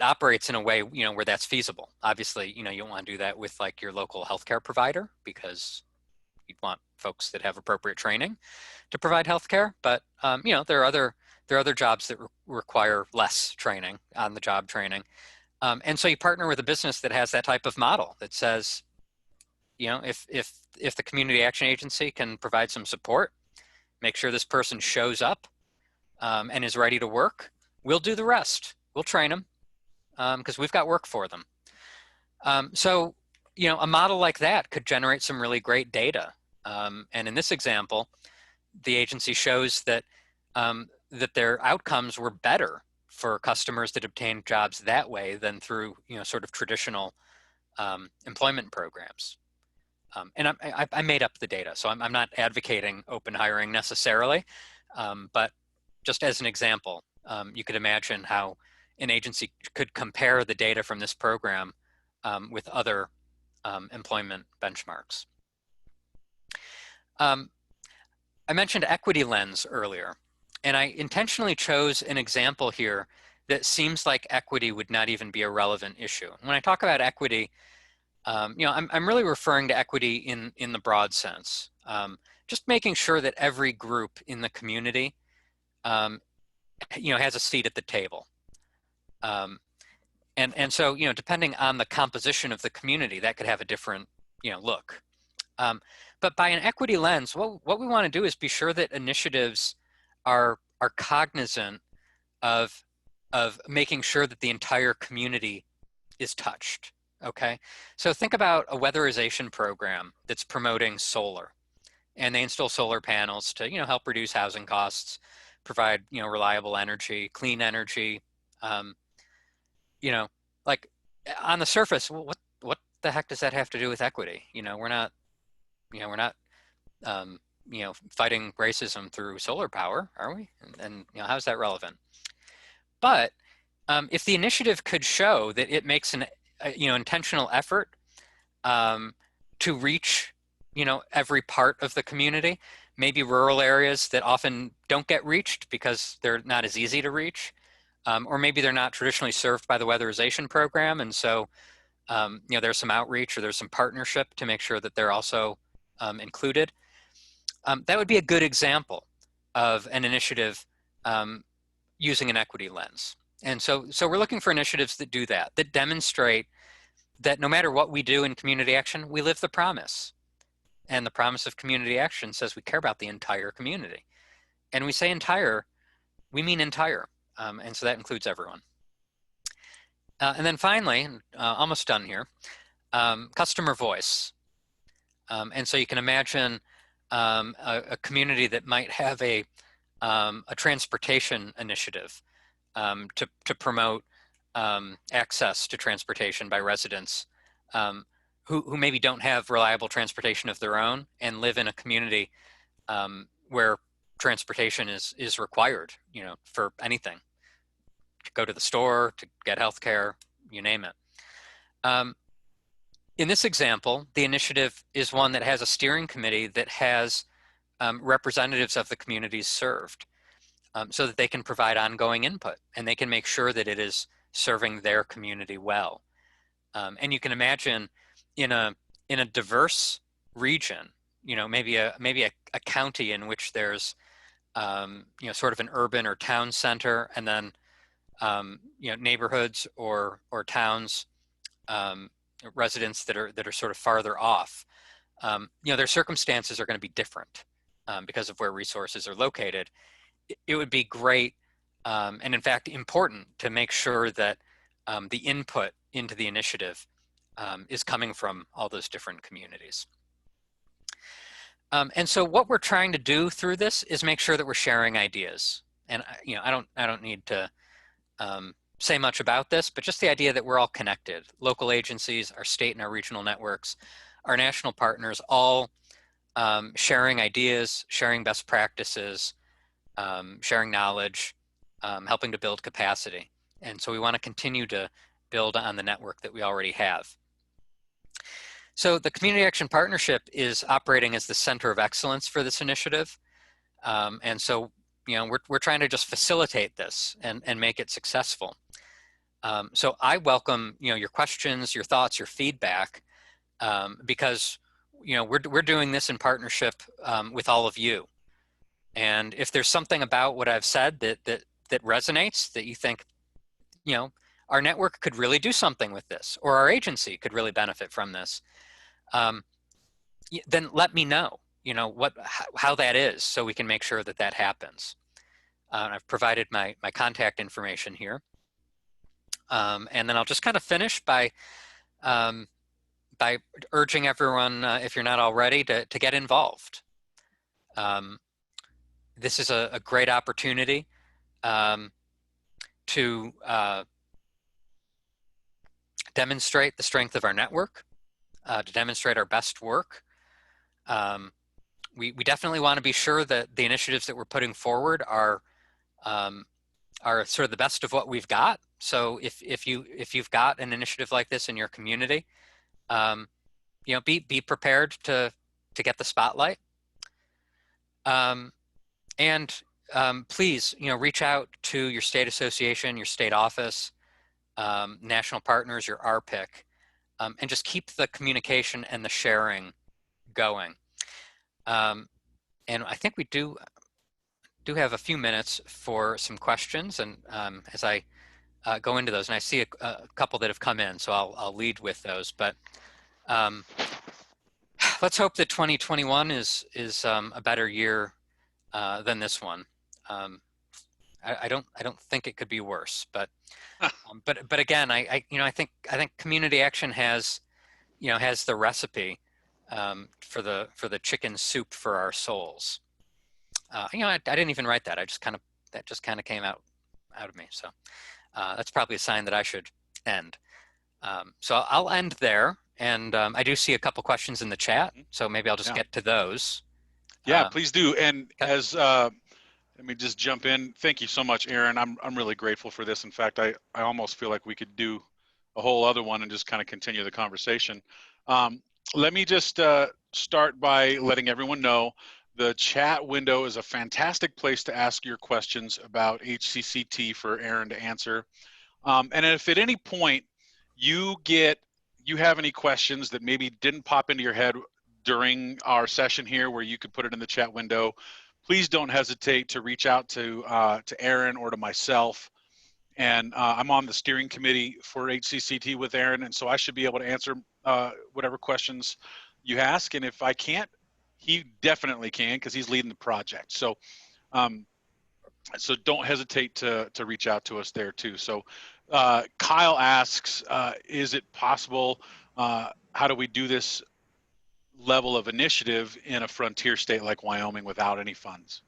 operates in a way where that's feasible. Obviously, you don't want to do that with like your local healthcare provider, because you'd want folks that have appropriate training to provide healthcare. But there are other jobs that require less training, on the job training. And so you partner with a business that has that type of model that says, if the community action agency can provide some support, make sure this person shows up and is ready to work, we'll do the rest. We'll train them because we've got work for them. So a model like that could generate some really great data. And in this example, the agency shows that that their outcomes were better for customers that obtained jobs that way than through sort of traditional employment programs. And I made up the data, so I'm not advocating open hiring necessarily, but just as an example, you could imagine how an agency could compare the data from this program with other employment benchmarks. I mentioned equity lens earlier, and I intentionally chose an example here that seems like equity would not even be a relevant issue. When I talk about equity, I'm really referring to equity in the broad sense. Just making sure that every group in the community, has a seat at the table. And so, depending on the composition of the community, that could have a different, look. But by an equity lens, what we want to do is be sure that initiatives are cognizant of making sure that the entire community is touched. Okay, so think about a weatherization program that's promoting solar, and they install solar panels to help reduce housing costs, provide reliable energy, clean energy. Like on the surface, what the heck does that have to do with equity? We're not fighting racism through solar power, are we? And how's that relevant? But if the initiative could show that it makes an intentional effort to reach every part of the community, maybe rural areas that often don't get reached because they're not as easy to reach, or maybe they're not traditionally served by the weatherization program, and so there's some outreach or there's some partnership to make sure that they're also included. That would be a good example of an initiative using an equity lens. And so we're looking for initiatives that do that demonstrate that no matter what we do in community action, we live the promise. And the promise of community action says we care about the entire community. And we say entire, we mean entire. And so that includes everyone. And then finally, almost done here, customer voice. And so you can imagine a community that might have a transportation initiative to promote access to transportation by residents who maybe don't have reliable transportation of their own and live in a community where transportation is required, for anything, to go to the store, to get healthcare, you name it. In this example, the initiative is one that has a steering committee that has representatives of the communities served, so that they can provide ongoing input and they can make sure that it is serving their community well. And you can imagine in a diverse region, maybe a county in which there's sort of an urban or town center, and then neighborhoods or towns, residents that are sort of farther off. Their circumstances are going to be different because of where resources are located. It would be great, and in fact important, to make sure that the input into the initiative is coming from all those different communities. And so what we're trying to do through this is make sure that we're sharing ideas. And I don't need to say much about this, but just the idea that we're all connected. Local agencies, our state and our regional networks, our national partners, all sharing ideas, sharing best practices, sharing knowledge, helping to build capacity. And so we want to continue to build on the network that we already have. So the Community Action Partnership is operating as the center of excellence for this initiative. And so, we're trying to just facilitate this and make it successful. So I welcome, your questions, your thoughts, your feedback, because, we're doing this in partnership with all of you. And if there's something about what I've said that resonates, that you think, our network could really do something with this, or our agency could really benefit from this, then let me know, how that is, so we can make sure that that happens. I've provided my contact information here. And then I'll just kind of finish by urging everyone, if you're not already, to get involved. This is a great opportunity to demonstrate the strength of our network, to demonstrate our best work. We definitely want to be sure that the initiatives that we're putting forward are sort of the best of what we've got. So if you've got an initiative like this in your community, be prepared to get the spotlight. And please, reach out to your state association, your state office, national partners, your RPIC, and just keep the communication and the sharing going. And I think we do have a few minutes for some questions, and as I go into those, and I see a couple that have come in, so I'll lead with those. But let's hope that 2021 is a better year than this one. I don't think it could be worse, but again, I think community action has the recipe for the chicken soup for our souls. I didn't even write that. That just kind of came out of me. So that's probably a sign that I should end. So I'll end there. And I do see a couple questions in the chat, so maybe I'll just get to those. Yeah, please do. And as let me just jump in. Thank you so much, Aaron. I'm really grateful for this. In fact, I almost feel like we could do a whole other one and just kind of continue the conversation. Let me just start by letting everyone know the chat window is a fantastic place to ask your questions about HCCT for Aaron to answer. And if at any point you have any questions that maybe didn't pop into your head during our session here where you could put it in the chat window, please don't hesitate to reach out to Aaron or to myself. And I'm on the steering committee for HCCT with Aaron, and so I should be able to answer whatever questions you ask. And if I can't, he definitely can, because he's leading the project. So so don't hesitate to reach out to us there too. So Kyle asks, is it possible, how do we do this level of initiative in a frontier state like Wyoming without any funds?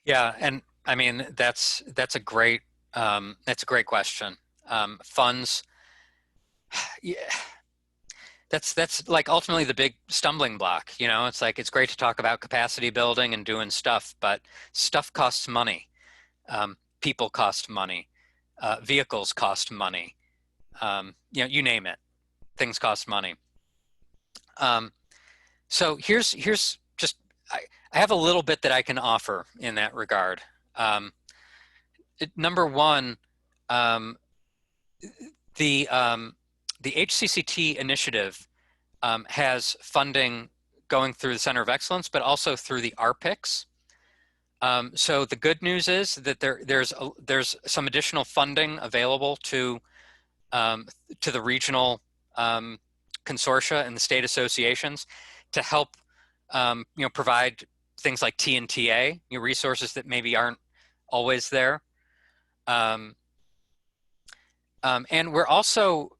Yeah, and I mean that's a great question. Funds, yeah, that's like ultimately the big stumbling block. It's like it's great to talk about capacity building and doing stuff, but stuff costs money. People cost money. Vehicles cost money. You name it. Things cost money. So here's just I have a little bit that I can offer in that regard. Number one, the HCCT initiative has funding going through the Center of Excellence, but also through the RPICs. So the good news is that there's some additional funding available to the regional consortia and the state associations to help provide things like T&TA, resources that maybe aren't always there. And we're also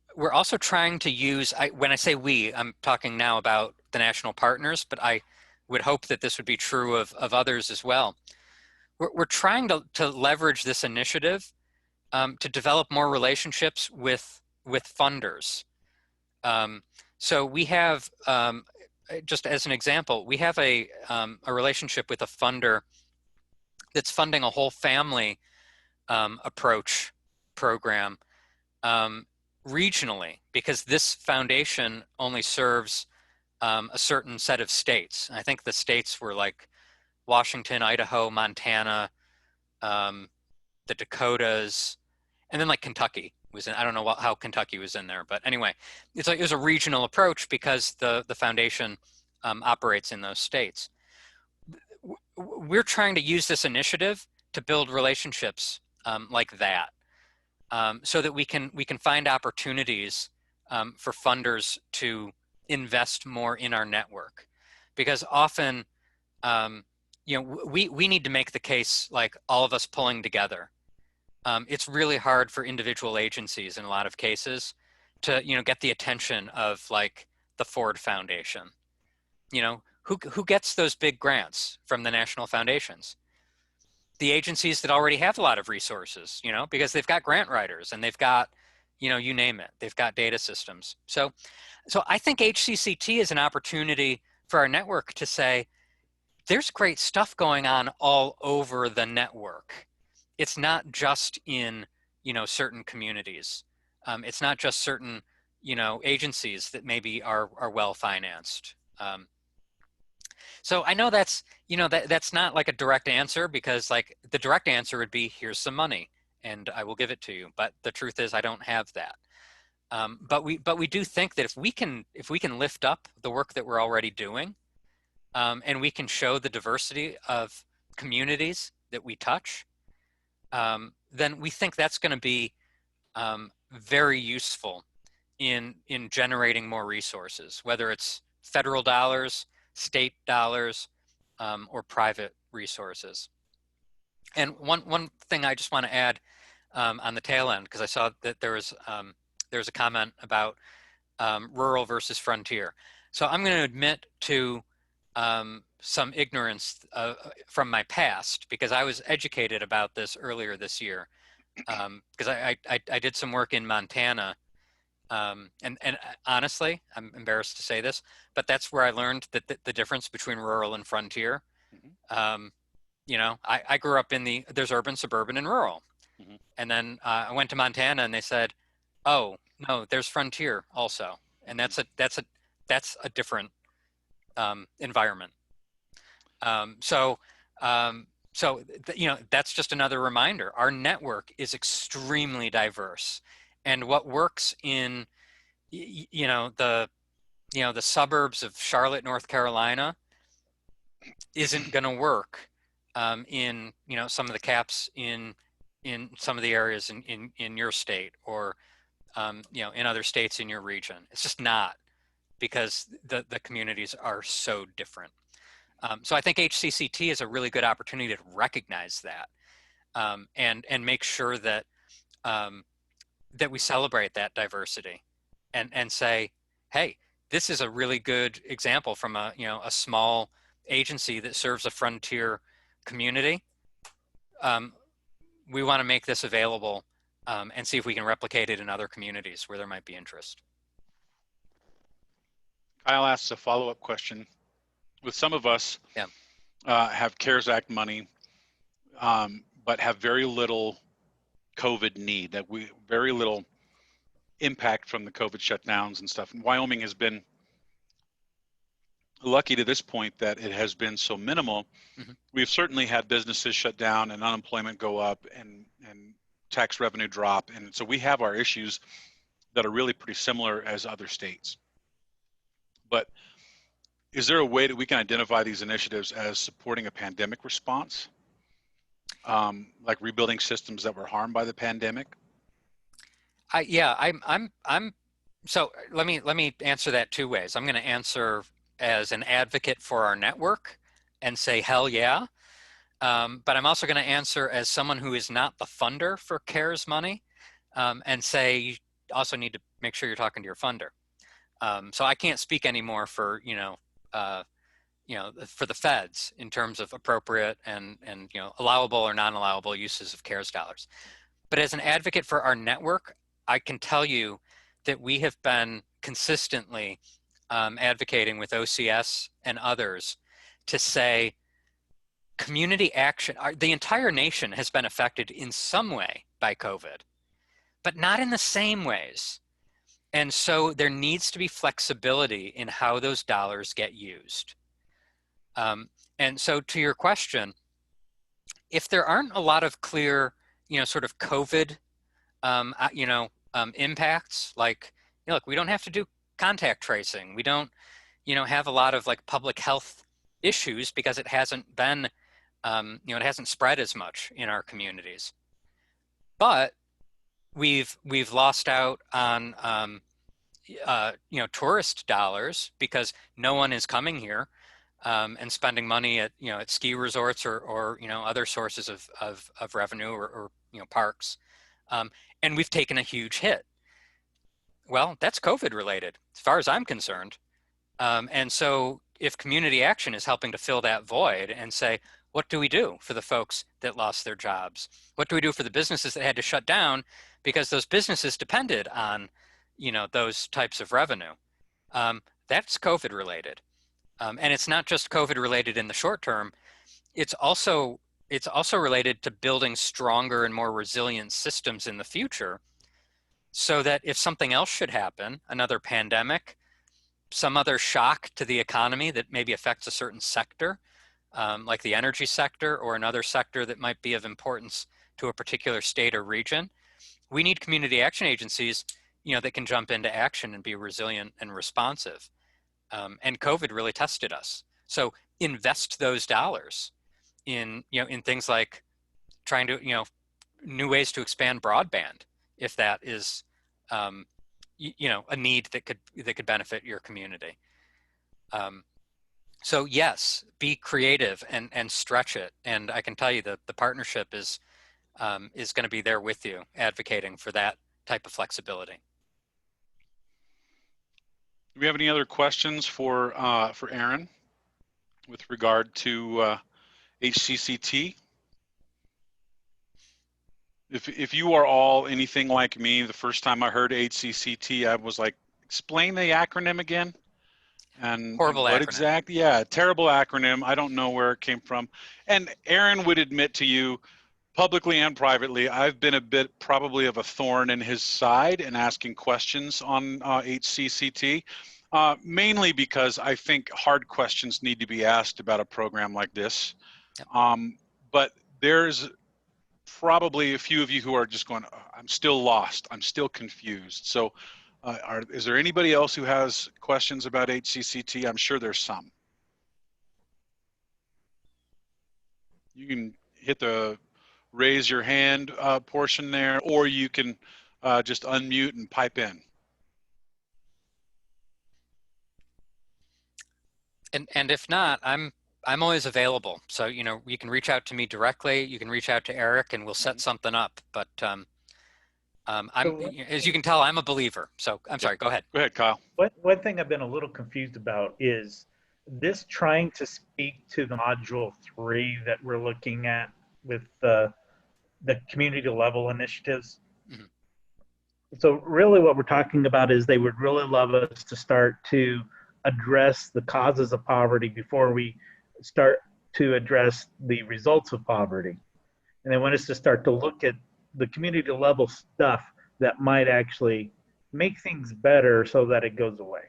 trying to use, when I say we, I'm talking now about the national partners, but I would hope that this would be true of others as well. We're trying to leverage this initiative to develop more relationships with funders. So we have, just as an example, we have a relationship with a funder that's funding a whole family approach program regionally, because this foundation only serves a certain set of states. I think the states were like Washington, Idaho, Montana, the Dakotas, and then like Kentucky was in. I don't know how Kentucky was in there, but anyway, it's like it was a regional approach because the foundation operates in those states. We're trying to use this initiative to build relationships like that, so that we can find opportunities for funders to invest more in our network, because often we need to make the case, like all of us pulling together. It's really hard for individual agencies in a lot of cases to get the attention of like the Ford Foundation. Who gets those big grants from the national foundations? The agencies that already have a lot of resources, because they've got grant writers and they've got, you name it, they've got data systems. So I think HCCT is an opportunity for our network to say, there's great stuff going on all over the network. It's not just in, certain communities. It's not just certain, agencies that maybe are well financed. So I know that's, that's not like a direct answer, because like the direct answer would be, here's some money and I will give it to you. But the truth is I don't have that. But we do think that if we can lift up the work that we're already doing, and we can show the diversity of communities that we touch, then we think that's going to be very useful in generating more resources, whether it's federal dollars, state dollars, or private resources. And one thing I just want to add on the tail end, because I saw that there was a comment about rural versus frontier. So I'm going to admit to some ignorance from my past, because I was educated about this earlier this year, because I did some work in Montana. And honestly, I'm embarrassed to say this, but that's where I learned that the difference between rural and frontier. I grew up there's urban, suburban, and rural. Mm-hmm. And then I went to Montana and they said, oh, no, there's frontier also. And that's a different environment. That's just another reminder. Our network is extremely diverse. And what works in, the suburbs of Charlotte, North Carolina, isn't going to work in, some of the caps in some of the areas in your state, or, in other states in your region. It's just not, because the communities are so different. So I think HCCT is a really good opportunity to recognize that, and make sure that that we celebrate that diversity, and say, hey, this is a really good example from a small agency that serves a frontier community. We want to make this available, and see if we can replicate it in other communities where there might be interest. Kyle asks a follow-up question. With some of us, have CARES Act money, but have very little COVID need, that very little impact from the COVID shutdowns and stuff. And Wyoming has been lucky to this point that it has been so minimal. Mm-hmm. We've certainly had businesses shut down and unemployment go up and tax revenue drop. And so we have our issues that are really pretty similar as other states. But is there a way that we can identify these initiatives as supporting a pandemic response? Like rebuilding systems that were harmed by the pandemic? So let me answer that two ways. I'm going to answer as an advocate for our network and say, hell yeah. But I'm also going to answer as someone who is not the funder for CARES money, and say, you also need to make sure you're talking to your funder. So I can't speak anymore for, for the feds in terms of appropriate and allowable or non-allowable uses of CARES dollars. But as an advocate for our network, I can tell you that we have been consistently advocating with OCS and others to say, community action, the entire nation has been affected in some way by COVID, but not in the same ways. And so there needs to be flexibility in how those dollars get used. And so to your question, if there aren't a lot of clear, sort of COVID, impacts, like, look, we don't have to do contact tracing. We don't, have a lot of like public health issues because it hasn't been, it hasn't spread as much in our communities. But we've lost out on, tourist dollars because no one is coming here and spending money at, at ski resorts or other sources of revenue or parks. And we've taken a huge hit. Well, that's COVID related, as far as I'm concerned. And so if community action is helping to fill that void and say, what do we do for the folks that lost their jobs? What do we do for the businesses that had to shut down because those businesses depended on, those types of revenue? That's COVID related. And it's not just COVID related in the short term. It's also related to building stronger and more resilient systems in the future, so that if something else should happen, another pandemic, some other shock to the economy that maybe affects a certain sector, like the energy sector or another sector that might be of importance to a particular state or region, we need community action agencies, that can jump into action and be resilient and responsive. And COVID really tested us. So invest those dollars in, in things like trying to, new ways to expand broadband, if that is, a need that could benefit your community. So yes, be creative and stretch it. And I can tell you that the partnership is going to be there with you, advocating for that type of flexibility. Do we have any other questions for Aaron with regard to HCCT? If you are all anything like me, the first time I heard HCCT, I was like, explain the acronym again. And horrible what acronym. Exactly? Yeah, terrible acronym. I don't know where it came from. And Aaron would admit to you, publicly and privately, I've been a bit probably of a thorn in his side in asking questions on HCCT, mainly because I think hard questions need to be asked about a program like this. Yep. But there's probably a few of you who are just going, oh, I'm still lost, I'm still confused. So is there anybody else who has questions about HCCT? I'm sure there's some. You can hit the raise your hand portion there, or you can just unmute and pipe in. And if not, I'm always available. So, you can reach out to me directly. You can reach out to Eric, and we'll set something up. But as you can tell, I'm a believer. So I'm sorry. Go ahead. Go ahead, Kyle. One thing I've been a little confused about is this trying to speak to the module 3 that we're looking at with the community level initiatives. Mm-hmm. So really what we're talking about is they would really love us to start to address the causes of poverty before we start to address the results of poverty. And they want us to start to look at the community level stuff that might actually make things better so that it goes away.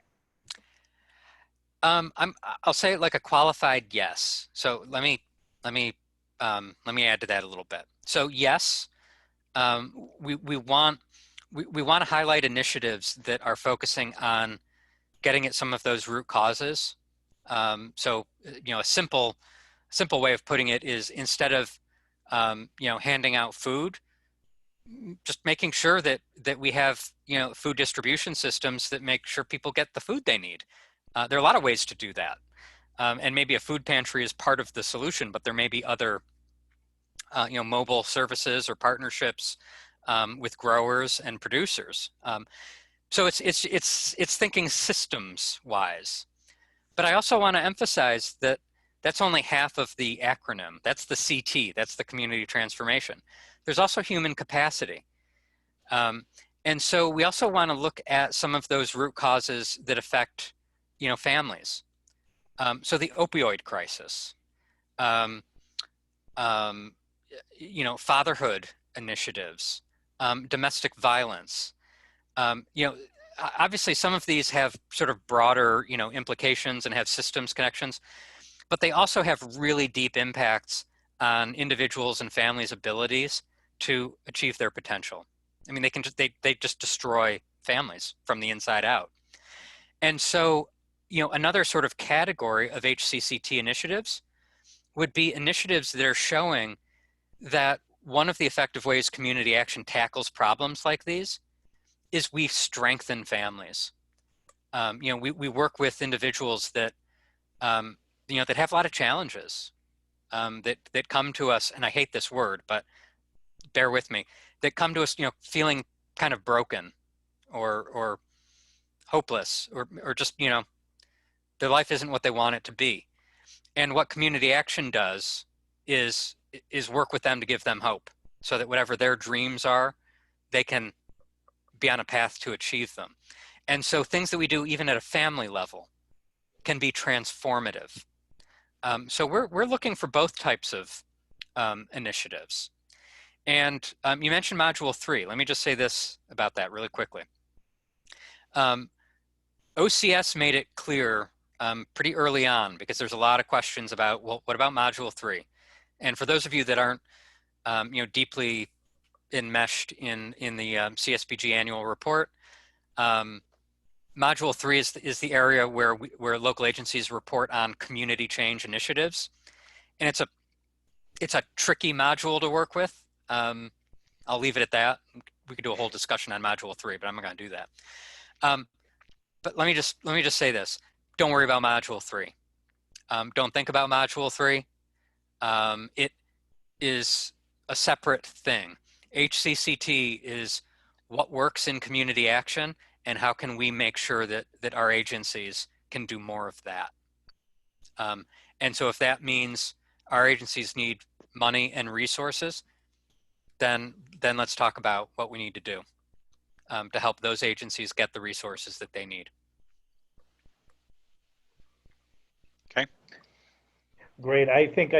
I'll say like a qualified yes. So let me add to that a little bit. So yes, we want to highlight initiatives that are focusing on getting at some of those root causes. So a simple way of putting it is, instead of handing out food, just making sure that we have food distribution systems that make sure people get the food they need. There are a lot of ways to do that, and maybe a food pantry is part of the solution, but there may be other mobile services or partnerships with growers and producers. So it's thinking systems wise. But I also want to emphasize that that's only half of the acronym. That's the CT, that's the community transformation. There's also human capacity. And so we also want to look at some of those root causes that affect, families. So the opioid crisis, um, fatherhood initiatives, domestic violence. Obviously some of these have sort of broader, implications and have systems connections, but they also have really deep impacts on individuals and families' abilities to achieve their potential. I mean, they just destroy families from the inside out. And so, another sort of category of HCCT initiatives would be initiatives that are showing that one of the effective ways community action tackles problems like these is we strengthen families. We work with individuals that, that have a lot of challenges, that come to us, and I hate this word, but bear with me, that come to us, feeling kind of broken or hopeless or just, their life isn't what they want it to be. And what community action does is work with them to give them hope so that whatever their dreams are, they can be on a path to achieve them. And so things that we do even at a family level can be transformative. So we're looking for both types of initiatives. And you mentioned Module 3. Let me just say this about that really quickly. OCS made it clear pretty early on, because there's a lot of questions about, well, what about Module 3? And for those of you that aren't deeply enmeshed in the CSBG annual report, Module 3 is the area where local agencies report on community change initiatives, and it's a tricky module to work with. I'll leave it at that. We could do a whole discussion on Module 3, but I'm not going to do that. But let me just say this: don't worry about Module 3. Don't think about Module 3. It is a separate thing. HCCT is what works in community action, and how can we make sure that our agencies can do more of that. And so if that means our agencies need money and resources, then let's talk about what we need to do to help those agencies get the resources that they need. Okay. Great. I think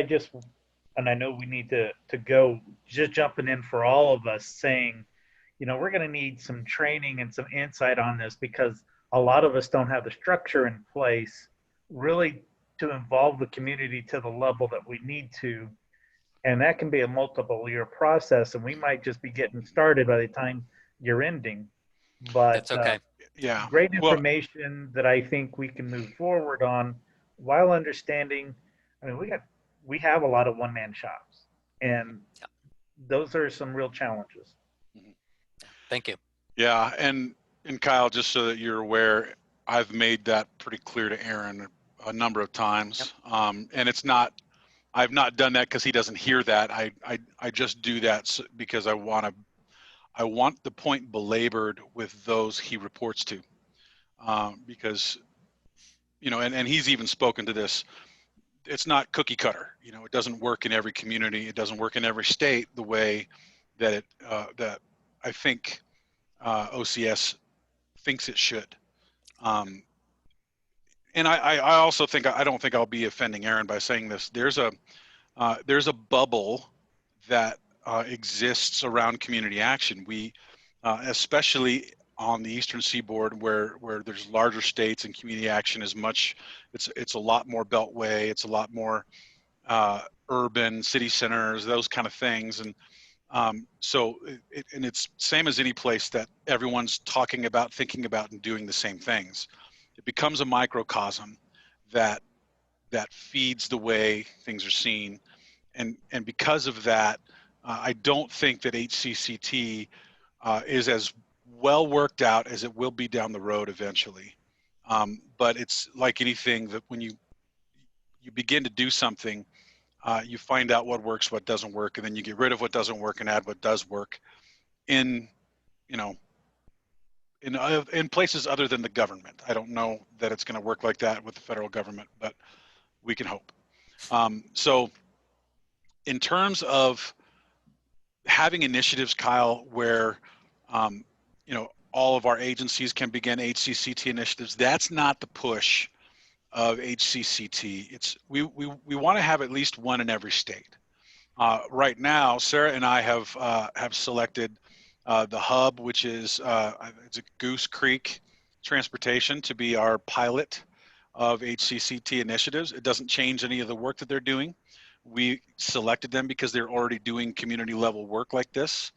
and I know we need to go, just jumping in for all of us saying, we're going to need some training and some insight on this, because a lot of us don't have the structure in place really to involve the community to the level that we need to. And that can be a multiple year process, and we might just be getting started by the time you're ending. But that's okay. Yeah. Great information that I think we can move forward on, while understanding, I mean, we have a lot of one-man shops, and those are some real challenges. Thank you. Yeah, and Kyle, just so that you're aware, I've made that pretty clear to Aaron a number of times. Yep. And I've not done that because he doesn't hear that. I just do that because I want the point belabored with those he reports to, because, and he's even spoken to this. It's not cookie cutter. It doesn't work in every community. It doesn't work in every state the way that that I think OCS thinks it should. And I also think, I don't think I'll be offending Aaron by saying this. There's a bubble that exists around community action. We, especially on the Eastern Seaboard, where there's larger states and community action is it's a lot more beltway. It's a lot more urban, city centers, those kind of things. And so it's same as any place that everyone's talking about, thinking about, and doing the same things. It becomes a microcosm that feeds the way things are seen. And because of that, I don't think that HCCT is as well worked out as it will be down the road eventually. But it's like anything, that when you begin to do something, you find out what works, what doesn't work, and then you get rid of what doesn't work and add what does work in places other than the government. I don't know that it's going to work like that with the federal government, but we can hope. So in terms of having initiatives, Kyle, where all of our agencies can begin HCCT initiatives, that's not the push of HCCT. It's we want to have at least one in every state. Right now, Sarah and I have selected the hub, which is it's a Goose Creek Transportation, to be our pilot of HCCT initiatives. It doesn't change any of the work that they're doing. We selected them because they're already doing community level work like this,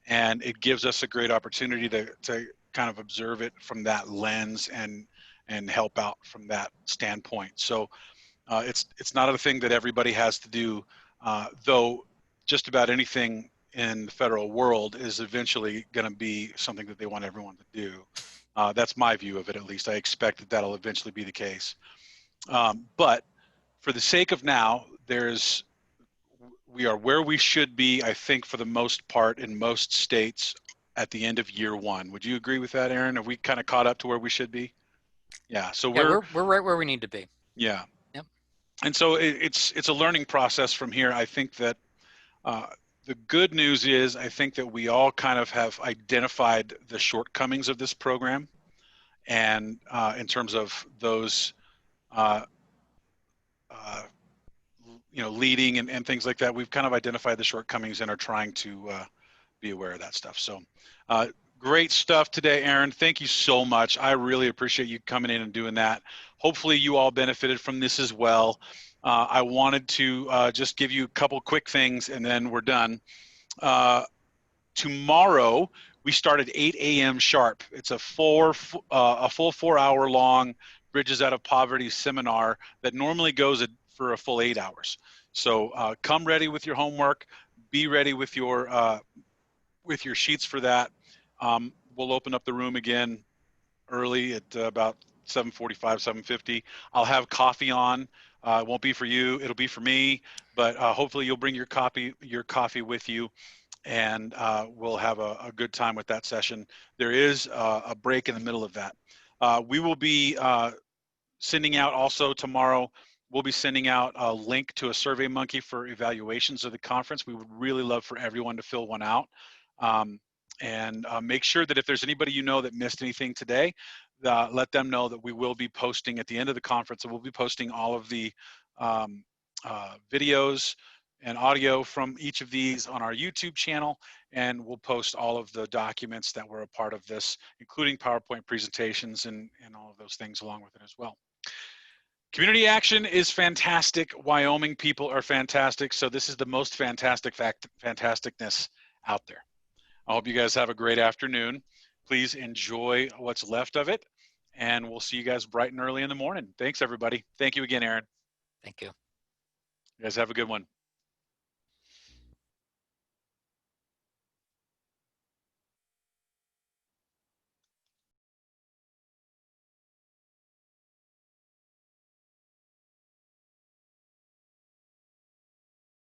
and it gives us a great opportunity to kind of observe it from that lens and help out from that standpoint. So it's not a thing that everybody has to do, though just about anything in the federal world is eventually going to be something that they want everyone to do. That's my view of it, at least. I expect that that'll eventually be the case. But for the sake of now, we are where we should be, I think, for the most part in most states at the end of year one. Would you agree with that, Aaron? Have we kind of caught up to where we should be? Yeah. So Yeah, we're right where we need to be. yeah. Yep. And so it's a learning process from here. I think that the good news is I think that we all kind of have identified the shortcomings of this program, and in terms of those uh, leading and things like that, we've kind of identified the shortcomings and are trying to be aware of that stuff. So great stuff today, Aaron. Thank you so much. I really appreciate you coming in and doing that. Hopefully you all benefited from this as well. I wanted to just give you a couple quick things and then we're done. Tomorrow we start at 8 a.m. sharp. It's a full 4-hour long Bridges Out of Poverty seminar that normally goes for a full 8 hours. So come ready with your homework. Be ready with your sheets for that. We'll open up the room again early at about 7:45, 7:50. I'll have coffee on. It won't be for you. It'll be for me. But hopefully you'll bring your coffee with you, and we'll have a good time with that session. There is a break in the middle of that. We will be sending out also tomorrow. We'll be sending out a link to a SurveyMonkey for evaluations of the conference. We would really love for everyone to fill one out. And make sure that if there's anybody you know that missed anything today, let them know that we will be posting at the end of the conference, and we'll be posting all of the videos and audio from each of these on our YouTube channel, and we'll post all of the documents that were a part of this, including PowerPoint presentations and all of those things along with it as well. Community action is fantastic. Wyoming people are fantastic. So this is the most fantastic fantasticness out there. I hope you guys have a great afternoon. Please enjoy what's left of it, and we'll see you guys bright and early in the morning. Thanks, everybody. Thank you again, Aaron. Thank you. You guys have a good one.